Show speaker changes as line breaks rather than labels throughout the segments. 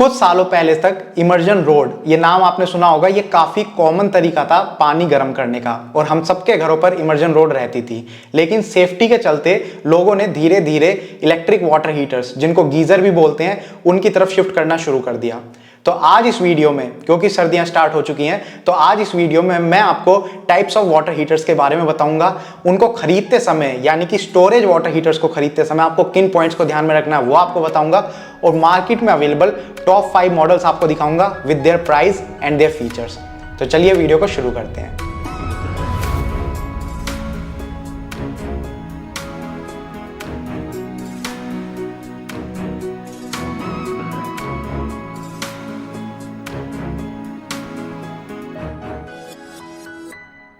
कुछ सालों पहले तक इमर्जन रोड, ये नाम आपने सुना होगा। ये काफ़ी कॉमन तरीका था पानी गर्म करने का और हम सबके घरों पर इमर्जन रोड रहती थी। लेकिन सेफ्टी के चलते लोगों ने धीरे धीरे इलेक्ट्रिक वाटर हीटर्स, जिनको गीज़र भी बोलते हैं, उनकी तरफ शिफ्ट करना शुरू कर दिया। तो आज इस वीडियो में, क्योंकि सर्दियां स्टार्ट हो चुकी हैं, तो आज इस वीडियो में मैं आपको टाइप्स ऑफ वाटर हीटर्स के बारे में बताऊंगा। उनको खरीदते समय, यानी कि स्टोरेज वाटर हीटर्स को खरीदते समय आपको किन पॉइंट्स को ध्यान में रखना है वो आपको बताऊंगा, और मार्केट में अवेलेबल टॉप 5 मॉडल्स आपको दिखाऊंगा with their price and their features. तो चलिए वीडियो को शुरू करते हैं।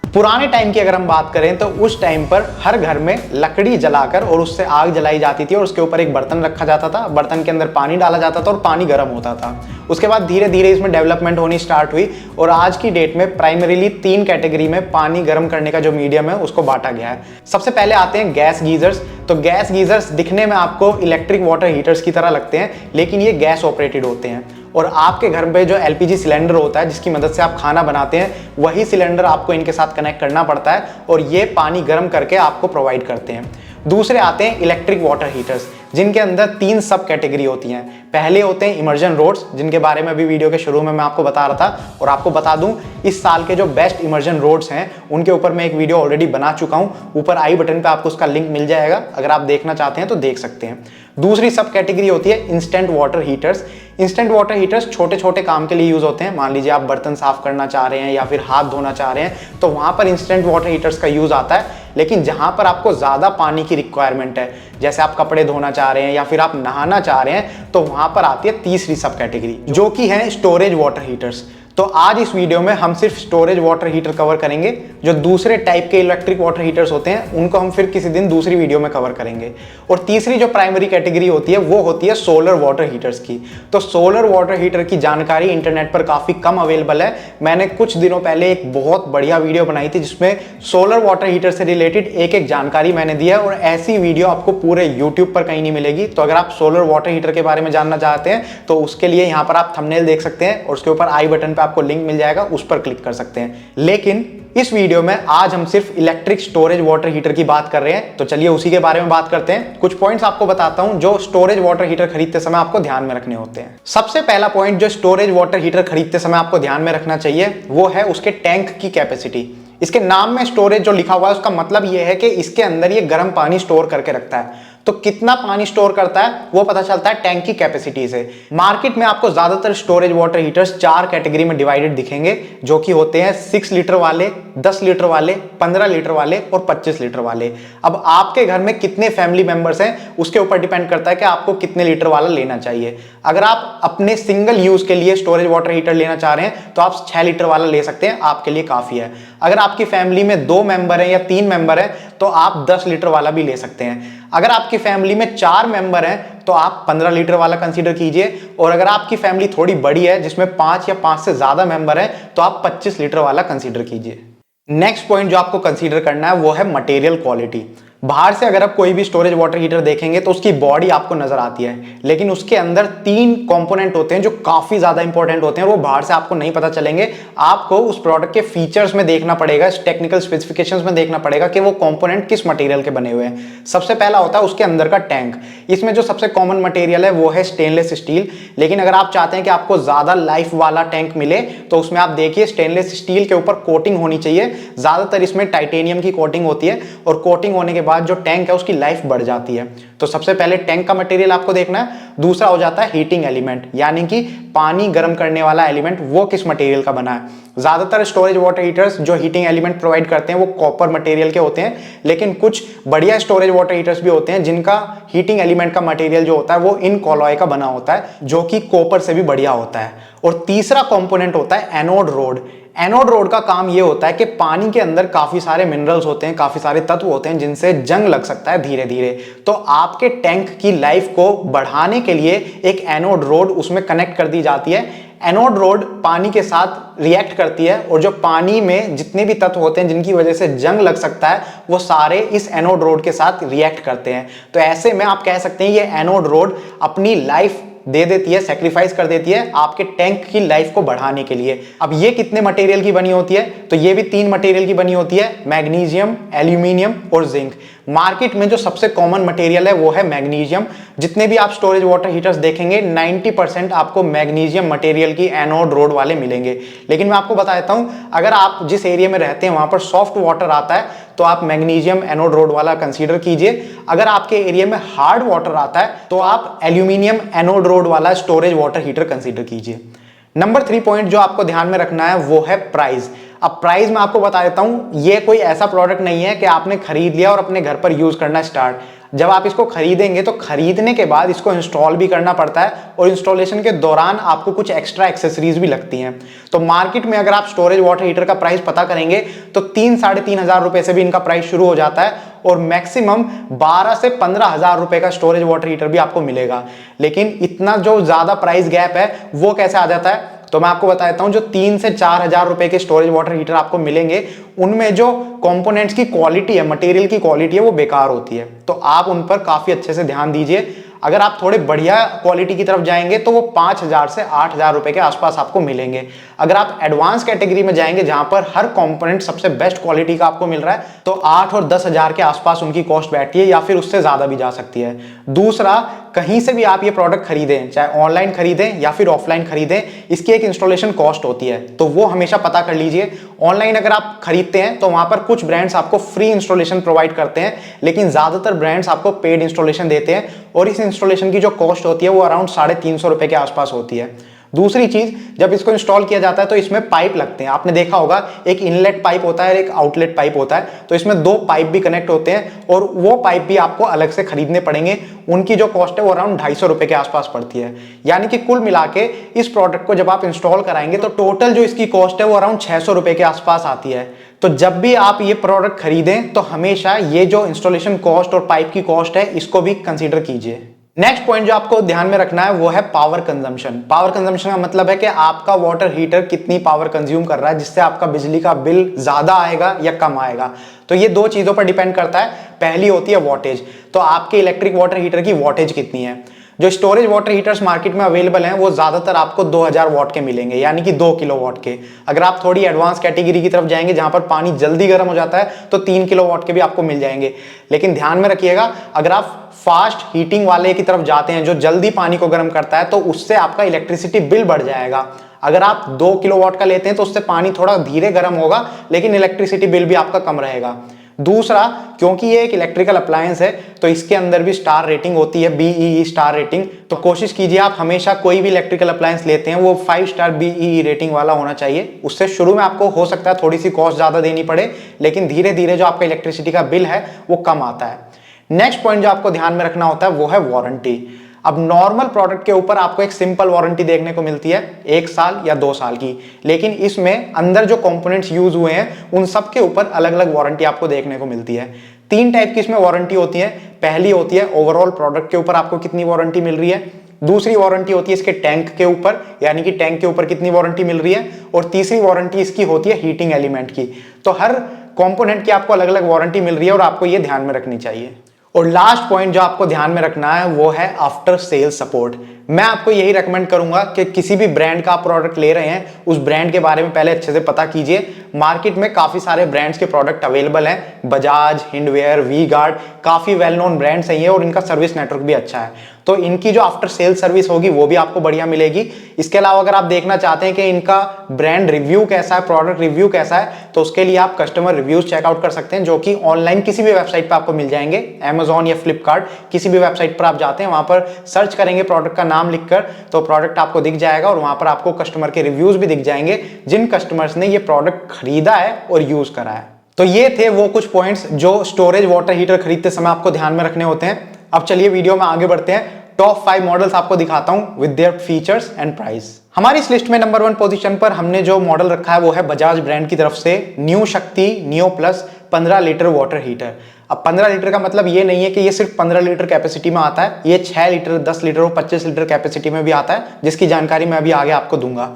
पुराने टाइम की अगर हम बात करें तो उस टाइम पर हर घर में लकड़ी जलाकर और उससे आग जलाई जाती थी और उसके ऊपर एक बर्तन रखा जाता था। बर्तन के अंदर पानी डाला जाता था और पानी गर्म होता था। उसके बाद धीरे धीरे इसमें डेवलपमेंट होनी स्टार्ट हुई और आज की डेट में प्राइमरीली 3 कैटेगरी में पानी गर्म करने का जो मीडियम है उसको बांटा गया है। सबसे पहले आते हैं गैस गीजर्स। तो गैस गीजर्स दिखने में आपको इलेक्ट्रिक वाटर हीटर्स की तरह लगते हैं, लेकिन ये गैस ऑपरेटेड होते हैं और आपके घर पे जो एलपीजी सिलेंडर होता है जिसकी मदद से आप खाना बनाते हैं, वही सिलेंडर आपको इनके साथ कनेक्ट करना पड़ता है और ये पानी गर्म करके आपको प्रोवाइड करते हैं। दूसरे आते हैं इलेक्ट्रिक वाटर हीटर्स, जिनके अंदर 3 सब कैटेगरी होती हैं। पहले होते हैं इमर्जन रोड्स, जिनके बारे में अभी वीडियो के शुरू में मैं आपको बता रहा था, और आपको बता दूं इस साल के जो बेस्ट इमर्जन रोड्स हैं उनके ऊपर मैं एक वीडियो ऑलरेडी बना चुका हूं। ऊपर आई बटन पे आपको उसका लिंक मिल जाएगा, अगर आप देखना चाहते हैं तो देख सकते हैं। दूसरी सब कैटेगरी होती है instant water heaters. Instant water heaters छोटे छोटे काम के लिए यूज होते हैं। मान लीजिए आप बर्तन साफ करना चाह रहे हैं या फिर हाथ धोना चाह रहे हैं, तो वहां पर इंस्टेंट वाटर हीटर्स का यूज आता है। लेकिन जहां पर आपको ज्यादा पानी की रिक्वायरमेंट है, जैसे आप कपड़े धोना चाह रहे हैं या फिर आप नहाना चाह रहे हैं, तो वहां पर आती है तीसरी सब कैटेगरी, जो कि है स्टोरेज वाटर हीटर्स। तो आज इस वीडियो में हम सिर्फ स्टोरेज वाटर हीटर कवर करेंगे। जो दूसरे टाइप के इलेक्ट्रिक वाटर हीटर्स होते हैं उनको हम फिर किसी दिन दूसरी वीडियो में कवर करेंगे। और तीसरी जो प्राइमरी कैटेगरी होती है वो होती है सोलर वाटर हीटर्स की। तो सोलर वाटर हीटर की जानकारी इंटरनेट पर काफी कम अवेलेबल है। मैंने कुछ दिनों पहले एक बहुत बढ़िया वीडियो बनाई थी जिसमें सोलर वाटर हीटर से रिलेटेड एक एक जानकारी मैंने दी है, और ऐसी वीडियो आपको पूरे यूट्यूब पर कहीं नहीं मिलेगी। तो अगर आप सोलर वाटर हीटर के बारे में जानना चाहते हैं तो उसके लिए यहाँ पर आप थंबनेल देख सकते हैं और उसके ऊपर आई बटन पर आपको लिंक मिल जाएगा, उस पर क्लिक कर सकते हैं। लेकिन इस वीडियो में आज हम सिर्फ इलेक्ट्रिक स्टोरेज वाटर हीटर की बात कर रहे हैं, तो चलिए उसी के बारे में बात करते हैं। कुछ पॉइंट्स आपको बताता हूं जो स्टोरेज वाटर हीटर खरीदते समय आपको ध्यान में रखने होते हैं। सबसे पहला पॉइंट जो स्टोरेज वाटर हीटर खरीदते समय आपको ध्यान में रखना चाहिए वो है उसके टैंक की कैपेसिटी। इसके नाम में स्टोरेज जो लिखा हुआ है उसका मतलब यह है कि इसके अंदर ये गर्म पानी स्टोर करके रखता है। तो कितना पानी स्टोर करता है वो पता चलता है टैंक की कैपेसिटी से। मार्केट में आपको ज्यादातर स्टोरेज वाटर हीटर्स 4 कैटेगरी में डिवाइडेड दिखेंगे, जो कि होते हैं 6 लीटर वाले, 10 लीटर वाले, 15 लीटर वाले और 25 लीटर वाले। अब आपके घर में कितने फैमिली मेंबर्स हैं उसके ऊपर डिपेंड करता है कि आपको कितने लीटर वाला लेना चाहिए। अगर आप अपने सिंगल यूज के लिए स्टोरेज वाटर हीटर लेना चाह रहे हैं तो आप 6 लीटर वाला ले सकते हैं, आपके लिए काफी है। अगर आपकी फैमिली में 2 मेंबर हैं या 3 मेंबर हैं तो आप 10 लीटर वाला भी ले सकते हैं। अगर आपकी फैमिली में 4 मेंबर हैं तो आप 15 लीटर वाला कंसीडर कीजिए, और अगर आपकी फैमिली थोड़ी बड़ी है जिसमें 5 या 5 से ज्यादा मेंबर हैं तो आप 25 लीटर वाला कंसीडर कीजिए। नेक्स्ट पॉइंट जो आपको कंसीडर करना है वो है मटेरियल क्वालिटी। बाहर से अगर आप कोई भी स्टोरेज वाटर हीटर देखेंगे तो उसकी बॉडी आपको नजर आती है, लेकिन उसके अंदर 3 कंपोनेंट होते हैं जो काफी ज्यादा इंपॉर्टेंट होते हैं, और वो बाहर से आपको नहीं पता चलेंगे। आपको उस प्रोडक्ट के फीचर्स में देखना पड़ेगा, टेक्निकल स्पेसिफिकेशंस में देखना पड़ेगा कि वो कंपोनेंट किस मटेरियल के बने हुए हैं। सबसे पहला होता है उसके अंदर का टैंक। इसमें जो सबसे कॉमन मटेरियल है वो है स्टेनलेस स्टील, लेकिन अगर आप चाहते हैं कि आपको ज्यादा लाइफ वाला टैंक मिले तो उसमें आप देखिए स्टेनलेस स्टील के ऊपर कोटिंग होनी चाहिए। ज्यादातर इसमें टाइटेनियम की कोटिंग होती है, और कोटिंग होने के बाद जो टैंक है उसकी लाइफ बढ़ जाती है। तो सबसे पहले टैंक का मटेरियल आपको देखना है। दूसरा हो जाता है हीटिंग एलिमेंट, यानी कि पानी गर्म करने वाला एलिमेंट वो किस मटेरियल का बना है। ज्यादातर स्टोरेज वाटर हीटर्स जो हीटिंग एलिमेंट प्रोवाइड करते हैं वो कॉपर मटेरियल के होते हैं, लेकिन कुछ बढ़िया स्टोरेज वाटर हीटर्स भी होते हैं जिनका हीटिंग एलिमेंट का मटेरियल जो होता है वो इन कॉलॉय का बना होता है, जो कि कॉपर से भी बढ़िया होता है। और तीसरा कंपोनेंट होता है एनोड रोड। एनोड रोड का काम यह होता है कि पानी के अंदर काफी सारे मिनरल्स होते हैं, काफी सारे तत्व होते हैं जिनसे जंग लग सकता है धीरे धीरे। तो आपके टैंक की लाइफ को बढ़ाने के लिए एक एनोड रोड उसमें कनेक्ट कर दी जाती है। एनोड रोड पानी के साथ रिएक्ट करती है और जो पानी में जितने भी तत्व होते हैं जिनकी वजह से जंग लग सकता है वो सारे इस एनोड रोड के साथ रिएक्ट करते हैं। तो ऐसे में आप कह सकते हैं ये एनोड रोड अपनी लाइफ दे देती है, सेक्रीफाइस कर देती है आपके टैंक की लाइफ को बढ़ाने के लिए। अब ये कितने मटेरियल की बनी होती है, तो ये भी 3 मटेरियल की बनी होती है, मैग्नीशियम, एल्यूमिनियम और जिंक। मार्केट में जो सबसे कॉमन मटेरियल है वो है मैग्नीशियम। जितने भी आप स्टोरेज वाटर हीटर्स देखेंगे 90% आपको मैग्नीशियम मटेरियल की एनोड रोड वाले मिलेंगे। लेकिन मैं आपको बता देता हूं, अगर आप जिस एरिया में रहते हैं वहां पर सॉफ्ट वाटर आता है तो आप मैग्नीशियम एनोड रोड वाला कंसीडर कीजिए। अगर आपके एरिया में हार्ड वाटर आता है तो आप एल्यूमिनियम एनोड रोड वाला स्टोरेज वाटर हीटर कंसीडर कीजिए। नंबर 3 पॉइंट जो आपको ध्यान में रखना है वो है प्राइस। अब प्राइस मैं आपको बता देता हूं, ये कोई ऐसा प्रोडक्ट नहीं है कि आपने खरीद लिया और अपने घर पर यूज करना स्टार्ट। जब आप इसको खरीदेंगे तो खरीदने के बाद इसको इंस्टॉल भी करना पड़ता है और इंस्टॉलेशन के दौरान आपको कुछ एक्स्ट्रा एक्सेसरीज भी लगती हैं। तो मार्केट में अगर आप स्टोरेज वाटर हीटर का प्राइस पता करेंगे तो 3-3.5 हजार रुपए से भी इनका प्राइस शुरू हो जाता है और मैक्सिमम 12 से 15 हजार रुपए का स्टोरेज वाटर हीटर भी आपको मिलेगा। लेकिन इतना जो ज्यादा प्राइस गैप है वो कैसे आ जाता है, तो मैं आपको बता देता हूं, जो 3 से 4 हजार रुपए के स्टोरेज वाटर हीटर आपको मिलेंगे उनमें जो कंपोनेंट्स की क्वालिटी है, मटेरियल की क्वालिटी है वो बेकार होती है। तो आप उन पर काफी अच्छे से ध्यान दीजिए। अगर आप थोड़े बढ़िया क्वालिटी की तरफ जाएंगे तो वो 5,000 से 8,000 रुपए के आसपास आपको मिलेंगे। अगर आप एडवांस कैटेगरी में जाएंगे जहां पर हर कंपोनेंट सबसे बेस्ट क्वालिटी का आपको मिल रहा है तो 8 और 10,000 के आसपास उनकी कॉस्ट बैठती है या फिर उससे ज्यादा भी जा सकती है। दूसरा, कहीं से भी आप ये प्रोडक्ट खरीदें, चाहे ऑनलाइन खरीदें या फिर ऑफलाइन खरीदें, इसकी एक इंस्टॉलेशन कॉस्ट होती है, तो वो हमेशा पता कर लीजिए। ऑनलाइन अगर आप खरीदते हैं तो वहां पर कुछ ब्रांड्स आपको फ्री इंस्टॉलेशन प्रोवाइड करते हैं, लेकिन ज्यादातर ब्रांड्स आपको पेड इंस्टॉलेशन देते हैं और इस इंस्टॉलेशन की जो कॉस्ट होती है वो अराउंड 350 रुपए के आसपास होती है। दूसरी चीज, जब इसको इंस्टॉल किया जाता है तो इसमें पाइप लगते हैं। आपने देखा होगा, एक इनलेट पाइप होता है और एक आउटलेट पाइप होता है, तो इसमें 2 पाइप भी कनेक्ट होते हैं और वो पाइप भी आपको अलग से खरीदने पड़ेंगे। उनकी जो कॉस्ट है वो अराउंड 250 रुपए के आसपास पड़ती है। यानी कि कुल मिला के इस प्रोडक्ट को जब आप इंस्टॉल कराएंगे तो टोटल जो इसकी कॉस्ट है वो अराउंड 600 रुपए के आसपास आती है। तो जब भी आप ये प्रोडक्ट खरीदें तो हमेशा ये जो इंस्टॉलेशन कॉस्ट और पाइप की कॉस्ट है इसको भी कंसीडर कीजिए। नेक्स्ट पॉइंट जो आपको ध्यान में रखना है वो है पावर कंजम्पशन। पावर कंजम्पशन का मतलब है कि आपका वाटर हीटर कितनी पावर कंज्यूम कर रहा है, जिससे आपका बिजली का बिल ज्यादा आएगा या कम आएगा। तो ये 2 चीजों पर डिपेंड करता है। पहली होती है वॉटेज, तो आपके इलेक्ट्रिक वाटर हीटर की वॉटेज कितनी है। जो स्टोरेज वाटर हीटर्स मार्केट में अवेलेबल हैं वो ज्यादातर आपको 2000 वॉट के मिलेंगे, यानी कि 2 किलोवाट के। अगर आप थोड़ी एडवांस कैटेगरी की तरफ जाएंगे जहां पर पानी जल्दी गर्म हो जाता है तो 3 किलोवाट के भी आपको मिल जाएंगे। लेकिन ध्यान में रखिएगा, अगर आप फास्ट हीटिंग वाले की तरफ जाते हैं जो जल्दी पानी को गर्म करता है तो उससे आपका इलेक्ट्रिसिटी बिल बढ़ जाएगा। अगर आप 2 किलोवाट का लेते हैं तो उससे पानी थोड़ा धीरे गर्म होगा लेकिन इलेक्ट्रिसिटी बिल भी आपका कम रहेगा। दूसरा, क्योंकि ये एक इलेक्ट्रिकल अप्लायंस है तो इसके अंदर भी स्टार रेटिंग होती है, BEE स्टार रेटिंग। तो कोशिश कीजिए आप हमेशा कोई भी इलेक्ट्रिकल अप्लायंस लेते हैं वो 5 स्टार BEE रेटिंग वाला होना चाहिए। उससे शुरू में आपको हो सकता है थोड़ी सी कॉस्ट ज्यादा देनी पड़े, लेकिन धीरे धीरे जो आपका इलेक्ट्रिसिटी का बिल है वो कम आता है। नेक्स्ट पॉइंट जो आपको ध्यान में रखना होता है वो है वारंटी। अब नॉर्मल प्रोडक्ट के ऊपर आपको एक सिंपल वारंटी देखने को मिलती है 1 साल या 2 साल की, लेकिन इसमें अंदर जो कंपोनेंट्स यूज हुए हैं उन सब के ऊपर अलग अलग वारंटी आपको देखने को मिलती है। 3 टाइप की इसमें वारंटी होती है। पहली होती है ओवरऑल प्रोडक्ट के ऊपर आपको कितनी वारंटी मिल रही है। दूसरी वारंटी होती है इसके टैंक के ऊपर, यानी कि टैंक के ऊपर कितनी वारंटी मिल रही है। और तीसरी वारंटी इसकी होती है हीटिंग एलिमेंट की। तो हर कंपोनेंट की आपको अलग अलग वारंटी मिल रही है और आपको ये ध्यान में रखनी चाहिए। और लास्ट पॉइंट जो आपको ध्यान में रखना है वो है आफ्टर सेल सपोर्ट। मैं आपको यही रेकमेंड करूंगा कि किसी भी ब्रांड का आप प्रोडक्ट ले रहे हैं उस ब्रांड के बारे में पहले अच्छे से पता कीजिए। मार्केट में काफी सारे ब्रांड्स के प्रोडक्ट अवेलेबल हैं, बजाज, हिंडवेयर, वी गार्ड, काफी वेल नोन ब्रांड्स हैं ये और इनका सर्विस नेटवर्क भी अच्छा है। तो इनकी जो आफ्टर सेल सर्विस होगी वो भी आपको बढ़िया मिलेगी। इसके अलावा अगर आप देखना चाहते हैं कि इनका ब्रांड रिव्यू कैसा है, प्रोडक्ट रिव्यू कैसा है, तो उसके लिए आप कस्टमर रिव्यूज चेकआउट कर सकते हैं जो कि ऑनलाइन किसी भी वेबसाइट पर आपको मिल जाएंगे। Amazon या फ्लिपकार्ट, किसी भी वेबसाइट पर आप जाते हैं वहां पर सर्च करेंगे प्रोडक्ट का नाम लिखकर तो प्रोडक्ट आपको दिख जाएगा और वहां पर आपको कस्टमर के रिव्यूज भी दिख जाएंगे जिन कस्टमर्स ने ये प्रोडक्ट खरीदा है और यूज करा है। तो ये थे वो कुछ पॉइंट्स जो स्टोरेज वाटर हीटर खरीदते समय आपको ध्यान में रखने होते हैं। अब चलिए वीडियो में आगे बढ़ते हैं। टॉप 5 मॉडल्स आपको दिखाता हूं with their features and price. हमारी इस लिस्ट में नंबर 1 पोजीशन पर हमने जो मॉडल रखा है वो है बजाज ब्रांड की तरफ से न्यू शक्ति neo plus 15 litre water heater. अब 15 लीटर का मतलब ये नहीं है कि ये सिर्फ 15 लीटर कैपेसिटी में आता है, ये 6 लीटर, 10 लीटर और 25 लीटर कैपेसिटी में भी आता है, जिसकी जानकारी मैं अभी आगे आपको दूंगा।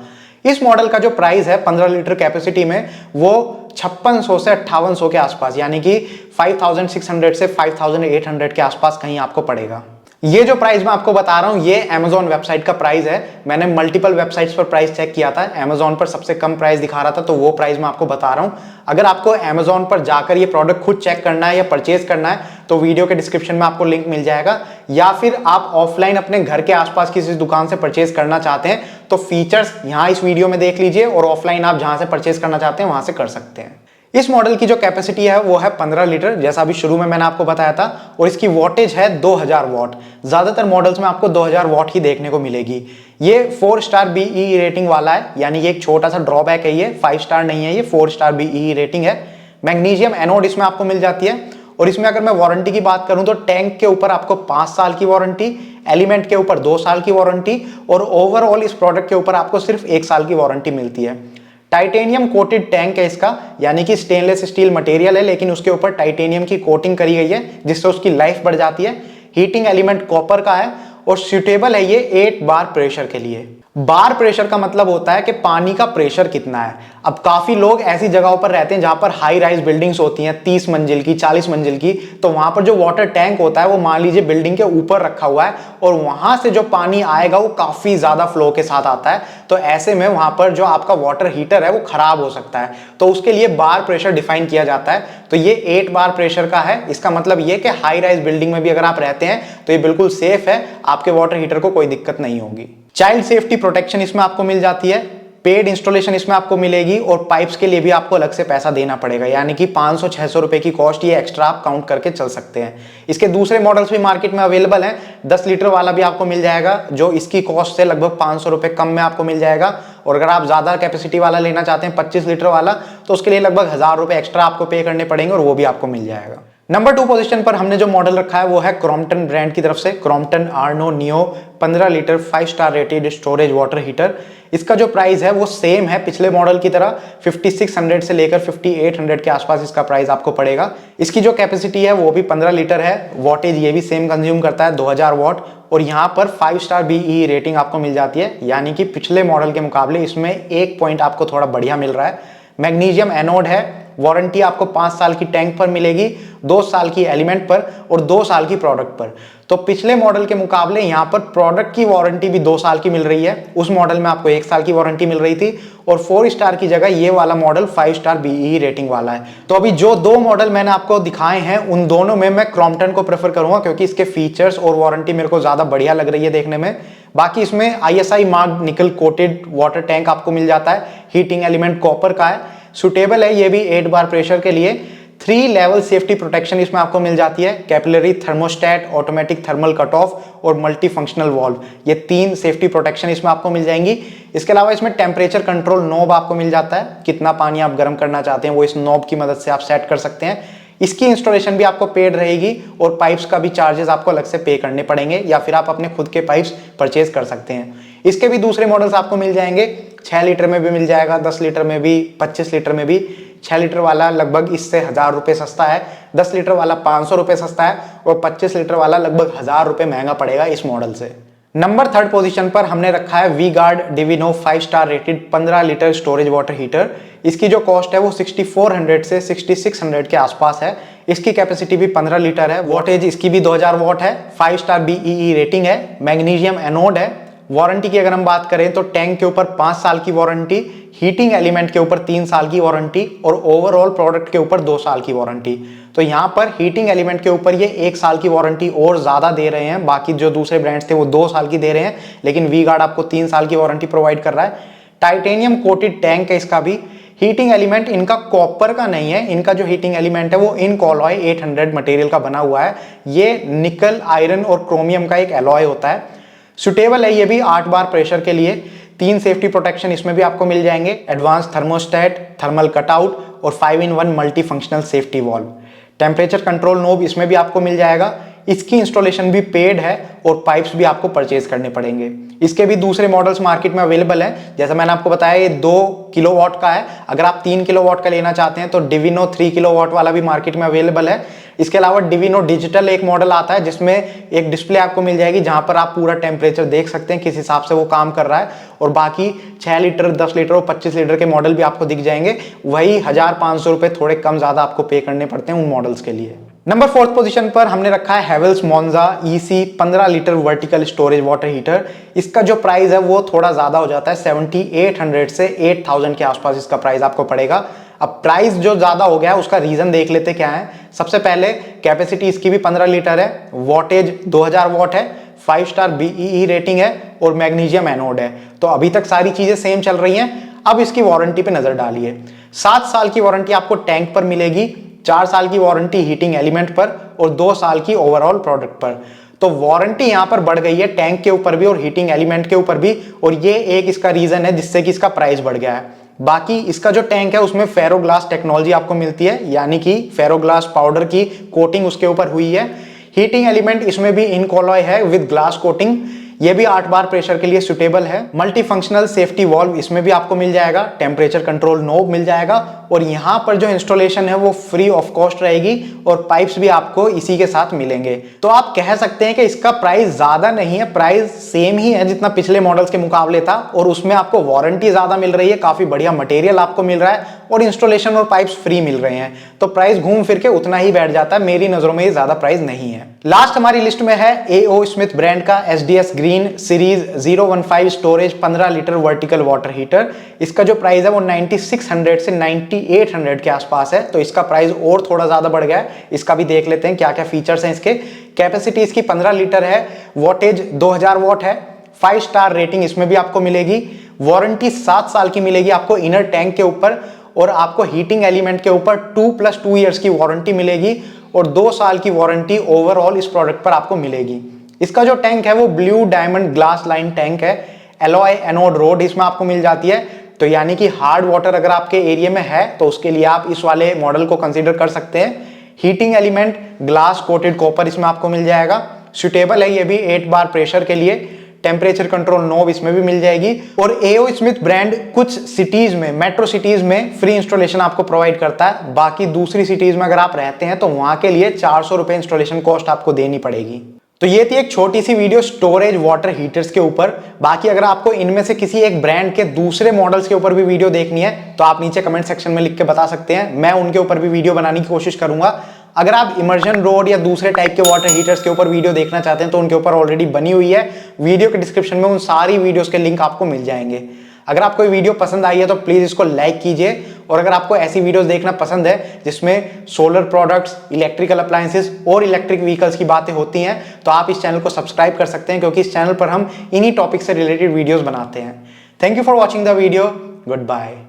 इस मॉडल का जो प्राइस है 15 लीटर कैपेसिटी में वो 5600 से 5800 के आसपास, यानी कि 5600 से 5800 के आसपास कहीं आपको पड़ेगा। ये जो प्राइस मैं आपको बता रहा हूँ ये Amazon वेबसाइट का प्राइस है। मैंने मल्टीपल वेबसाइट्स पर प्राइस चेक किया था, Amazon पर सबसे कम प्राइस दिखा रहा था, तो वो प्राइस मैं आपको बता रहा हूँ। अगर आपको Amazon पर जाकर ये प्रोडक्ट खुद चेक करना है या परचेज करना है तो वीडियो के डिस्क्रिप्शन में आपको लिंक मिल जाएगा, या फिर आप ऑफलाइन अपने घर के आसपास किसी दुकान से परचेज करना चाहते हैं तो फीचर्स यहाँ इस वीडियो में देख लीजिए, और ऑफलाइन आप जहां से परचेज करना चाहते हैं वहां से कर सकते हैं। इस मॉडल की जो कैपेसिटी है वो है 15 लीटर, जैसा अभी शुरू में मैंने आपको बताया था, और इसकी वॉटेज है 2000 वॉट। ज्यादातर मॉडल्स में आपको 2000 वॉट ही देखने को मिलेगी। ये 4 स्टार BEE रेटिंग वाला है, यानी कि एक छोटा सा ड्रॉबैक है, ये 5 स्टार नहीं है, ये 4 स्टार BEE रेटिंग है। मैग्नीशियम एनोड इसमें आपको मिल जाती है, और इसमें अगर मैं वारंटी की बात करूं तो टैंक के ऊपर आपको 5 साल की वारंटी, एलिमेंट के ऊपर 2 साल की वारंटी, और ओवरऑल इस प्रोडक्ट के ऊपर आपको सिर्फ 1 साल की वारंटी मिलती है। टाइटेनियम कोटेड टैंक है इसका, यानी कि स्टेनलेस स्टील मटेरियल है लेकिन उसके ऊपर टाइटेनियम की कोटिंग करी गई है जिससे उसकी लाइफ बढ़ जाती है। हीटिंग एलिमेंट कॉपर का है और सुटेबल है ये 8 बार प्रेशर के लिए। बार प्रेशर का मतलब होता है कि पानी का प्रेशर कितना है। अब काफी लोग ऐसी जगहों पर रहते हैं जहां पर हाई राइज बिल्डिंग्स होती हैं 30 मंजिल की, 40 मंजिल की, तो वहां पर जो वाटर टैंक होता है वो मान लीजिए बिल्डिंग के ऊपर रखा हुआ है और वहां से जो पानी आएगा वो काफी ज्यादा फ्लो के साथ आता है, तो ऐसे में वहां पर जो आपका वाटर हीटर है वो खराब हो सकता है, तो उसके लिए बार प्रेशर डिफाइन किया जाता है। तो ये 8 बार प्रेशर का है। इसका मतलब ये कि हाई राइज बिल्डिंग में भी अगर आप रहते हैं तो ये बिल्कुल सेफ है, आपके वाटर हीटर को कोई दिक्कत नहीं होगी। चाइल्ड सेफ्टी प्रोटेक्शन इसमें आपको मिल जाती है, पेड इंस्टॉलेशन इसमें आपको मिलेगी, और पाइप्स के लिए भी आपको अलग से पैसा देना पड़ेगा, यानी कि 500-600 रुपए की कॉस्ट ये एक्स्ट्रा आप काउंट करके चल सकते हैं। इसके दूसरे मॉडल्स भी मार्केट में अवेलेबल हैं। 10 लीटर वाला भी आपको मिल जाएगा जो इसकी कॉस्ट से लगभग 500 रुपए कम में आपको मिल जाएगा, और अगर आप ज्यादा कैपेसिटी वाला लेना चाहते हैं 25 लीटर वाला तो उसके लिए लगभग 1000 रुपए एक्स्ट्रा आपको पे करने पड़ेंगे, और वो भी आपको मिल जाएगा। नंबर 2 पोजीशन पर हमने जो मॉडल रखा है वो है क्रॉम्पटन ब्रांड की तरफ से, Crompton आर्नो neo 15 litre 5 star rated storage water heater. इसका जो प्राइस है वो सेम है पिछले मॉडल की तरह, 5600 से लेकर 5800 के आसपास इसका प्राइस आपको पड़ेगा। इसकी जो कैपेसिटी है वो भी 15 लीटर है, वॉटेज ये भी सेम कंज्यूम करता है 2000 वॉट, और यहाँ पर 5 स्टार BEE रेटिंग आपको मिल जाती है, यानी कि पिछले मॉडल के मुकाबले इसमें एक पॉइंट आपको थोड़ा बढ़िया मिल रहा है। मैग्नीशियम एनोड है, वारंटी आपको 5 साल की टैंक पर मिलेगी, 2 साल की एलिमेंट पर और 2 साल की प्रोडक्ट पर। तो पिछले मॉडल के मुकाबले यहाँ पर प्रोडक्ट की वारंटी भी 2 साल की मिल रही है, उस मॉडल में आपको 1 साल की वारंटी मिल रही थी, और 4 स्टार की जगह ये वाला मॉडल 5 स्टार BEE रेटिंग वाला है। तो अभी जो 2 मॉडल मैंने आपको दिखाए हैं उन दोनों में मैं क्रॉम्पटन को प्रेफर करूंगा, क्योंकि इसके फीचर्स और वारंटी मेरे को ज्यादा बढ़िया लग रही है देखने में। बाकी इसमें ISI मार्क निकल कोटेड वाटर टैंक आपको मिल जाता है, हीटिंग एलिमेंट कॉपर का है, सुटेबल है ये भी 8 बार प्रेशर के लिए। 3 लेवल सेफ्टी प्रोटेक्शन इसमें आपको मिल जाती है, capillary thermostat, automatic thermal cut off और मल्टी फंक्शनल वाल्व, ये 3 सेफ्टी प्रोटेक्शन इसमें आपको मिल जाएंगी। इसके अलावा इसमें टेम्परेचर कंट्रोल नॉब आपको मिल जाता है, कितना पानी आप गर्म करना चाहते हैं वो इस नॉब की मदद से आप सेट कर सकते हैं। इसकी इंस्टॉलेशन भी आपको पेड रहेगी, और पाइप्स का भी चार्जेस आपको अलग से पे करने पड़ेंगे, या फिर आप अपने खुद के पाइप्स परचेज कर सकते हैं। इसके भी दूसरे मॉडल्स आपको मिल जाएंगे, 6 लीटर में भी मिल जाएगा, 10 लीटर में भी, 25 लीटर में भी। 6 लीटर वाला लगभग इससे 1000 रुपए सस्ता है, 10 लीटर वाला 500 रुपए सस्ता है, और 25 लीटर वाला लगभग 1000 रुपए महंगा पड़ेगा इस मॉडल से। नंबर 3 पोजीशन पर हमने रखा है V Guard Divino 5 star rated 15 litre storage water heater. इसकी जो कॉस्ट है वो 6400 से 6600 के आसपास है। इसकी कैपेसिटी भी 15 लीटर है, वॉटेज इसकी भी 2000 वॉट है, 5 स्टार BEE रेटिंग है, मैग्नीशियम एनोड है। वारंटी की अगर हम बात करें तो टैंक के ऊपर 5 साल की वारंटी, हीटिंग एलिमेंट के ऊपर 3 साल की वारंटी, और ओवरऑल प्रोडक्ट के ऊपर 2 साल की वारंटी। तो यहाँ पर हीटिंग एलिमेंट के ऊपर ये 1 साल की वारंटी और ज्यादा दे रहे हैं, बाकी जो दूसरे ब्रांड्स थे वो 2 साल की दे रहे हैं, लेकिन वी-गार्ड आपको 3 साल की वारंटी प्रोवाइड कर रहा है। टाइटेनियम कोटेड टैंक है इसका भी। हीटिंग एलिमेंट इनका कॉपर का नहीं है, इनका जो हीटिंग एलिमेंट है वो इन कॉलॉय 800 मटेरियल का बना हुआ है। ये निकल, आयरन और क्रोमियम का एक एलॉय होता है। सुटेबल है ये भी 8 बार प्रेशर के लिए। 3 सेफ्टी प्रोटेक्शन इसमें भी आपको मिल जाएंगे, एडवांस थर्मोस्टेट, थर्मल कटआउट और 5-in-1 multi functional safety valve. Temperature control knob इसमें भी आपको मिल जाएगा। इसकी इंस्टॉलेशन भी पेड है, और पाइप्स भी आपको परचेज करने पड़ेंगे। इसके भी दूसरे मॉडल्स मार्केट में अवेलेबल हैं, जैसा मैंने आपको बताया ये 2 किलोवाट का है। अगर आप 3 किलोवाट का लेना चाहते हैं तो डिविनो 3 किलोवाट वाला भी मार्केट में अवेलेबल है। इसके अलावा डिविनो डिजिटल एक मॉडल आता है जिसमें एक डिस्प्ले आपको मिल जाएगी जहां पर आप पूरा टेम्परेचर देख सकते हैं किस हिसाब से वो काम कर रहा है, और बाकी 6 लीटर, 10 लीटर और 25 लीटर के मॉडल भी आपको दिख जाएंगे। वही 1500 रुपए थोड़े कम ज्यादा आपको पे करने पड़ते हैं उन मॉडल्स के लिए। नंबर 4th पोजीशन पर हमने रखा है Havells Monza EC 15 litre vertical storage water heater. इसका जो प्राइस है वो थोड़ा ज्यादा हो जाता है, 7800 से 8000 के आसपास इसका प्राइस आपको पड़ेगा। अब प्राइस जो ज्यादा हो गया है उसका रीजन देख लेते क्या है। सबसे पहले कैपेसिटी इसकी भी 15 लीटर है, वॉटेज 2000 वॉट है, 5 स्टार BEE रेटिंग है और मैग्नीशियम एनोड है। तो अभी तक सारी चीजें सेम चल रही हैं। अब इसकी वारंटी पे नजर डालिए। 7 साल की वारंटी आपको टैंक पर मिलेगी, 4 साल की वारंटी हीटिंग एलिमेंट पर और 2 साल की ओवरऑल प्रोडक्ट पर। तो वारंटी यहां पर बढ़ गई है टैंक के ऊपर भी और हीटिंग एलिमेंट के ऊपर भी, और ये एक इसका रीजन है जिससे कि इसका प्राइस बढ़ गया है। बाकी इसका जो टैंक है उसमें फेरोग्लास टेक्नोलॉजी आपको मिलती है, यानी कि फेरोग्लास पाउडर की कोटिंग उसके ऊपर हुई है। हीटिंग एलिमेंट इसमें भी इनकॉलॉय है विद ग्लास कोटिंग। ये भी 8 बार प्रेशर के लिए सुटेबल है। मल्टी फंक्शनल सेफ्टी वॉल्व इसमें भी आपको मिल जाएगा, टेम्परेचर कंट्रोल नोब मिल जाएगा और यहाँ पर जो इंस्टॉलेशन है वो फ्री ऑफ कॉस्ट रहेगी और पाइप्स भी आपको इसी के साथ मिलेंगे। तो आप कह सकते हैं कि इसका प्राइस ज्यादा नहीं है, प्राइस सेम ही है जितना पिछले मॉडल्स के मुकाबले था, और उसमें आपको वारंटी ज्यादा मिल रही है, काफी बढ़िया मटेरियल आपको मिल रहा है और इंस्टॉलेशन और पाइप्स फ्री मिल रहे हैं। तो प्राइस घूम फिर के उतना ही बैठ जाता है, मेरी नजरों में ये ज्यादा प्राइस नहीं है। लास्ट हमारी लिस्ट में है AO स्मिथ ब्रांड का SDS green series 015 storage 15 litre vertical water heater. इसका जो प्राइस है वो 9600 से 9800 के आसपास है। तो इसका प्राइस और थोड़ा ज्यादा बढ़ गया है। इसका भी देख लेते हैं क्या क्या फीचर्स हैं इसके। कैपेसिटी इसकी 15 लीटर है, वॉटेज 2000 वॉट है, 5 स्टार रेटिंग इसमें भी आपको मिलेगी, वारंटी 7 साल की मिलेगी आपको इनर टैंक के ऊपर, और आपको हीटिंग एलिमेंट के ऊपर 2+2 ईयर्स की वारंटी मिलेगी और 2 साल की वारंटी ओवरऑल इस प्रोडक्ट पर आपको मिलेगी। इसका जो टैंक है वो blue diamond glass line tank है, एलॉय एनोड रोड इसमें आपको मिल जाती है। तो यानी कि हार्ड वाटर अगर आपके एरिया में है तो उसके लिए आप इस वाले मॉडल को कंसीडर कर सकते हैं। Heating element glass coated copper इसमें आपको मिल जाएगा, सुटेबल है ये भी 8 बार प्रेशर के लिए। टेम्परेचर कंट्रोल नोब इसमें भी मिल जाएगी। और AO स्मिथ ब्रांड कुछ सिटीज में, मेट्रो सिटीज में फ्री इंस्टॉलेशन आपको प्रोवाइड करता है। बाकी दूसरी सिटीज में अगर आप रहते हैं तो वहां के लिए 400 रुपए इंस्टॉलेशन कॉस्ट आपको देनी पड़ेगी। तो ये थी एक छोटी सी वीडियो स्टोरेज वाटर हीटर्स के ऊपर। बाकी अगर आपको इनमें से किसी एक ब्रांड के दूसरे मॉडल्स के ऊपर भी वीडियो देखनी है तो आप नीचे कमेंट सेक्शन में लिख के बता सकते हैं, मैं उनके ऊपर भी वीडियो बनाने की कोशिश करूंगा। अगर आप इमर्जन रोड या दूसरे टाइप के वाटर हीटर्स के ऊपर वीडियो देखना चाहते हैं तो उनके ऊपर ऑलरेडी बनी हुई है, वीडियो के डिस्क्रिप्शन में उन सारी वीडियोस के लिंक आपको मिल जाएंगे। अगर आपको ये वीडियो पसंद आई है तो प्लीज इसको लाइक कीजिए, और अगर आपको ऐसी वीडियोस देखना पसंद है जिसमें सोलर प्रोडक्ट्स, इलेक्ट्रिकल अप्लायंसेस और इलेक्ट्रिक व्हीकल्स की बातें होती हैं तो आप इस चैनल को सब्सक्राइब कर सकते हैं, क्योंकि इस चैनल पर हम इन्हीं टॉपिक से रिलेटेड वीडियोस बनाते हैं। Thank you for watching the video, good bye.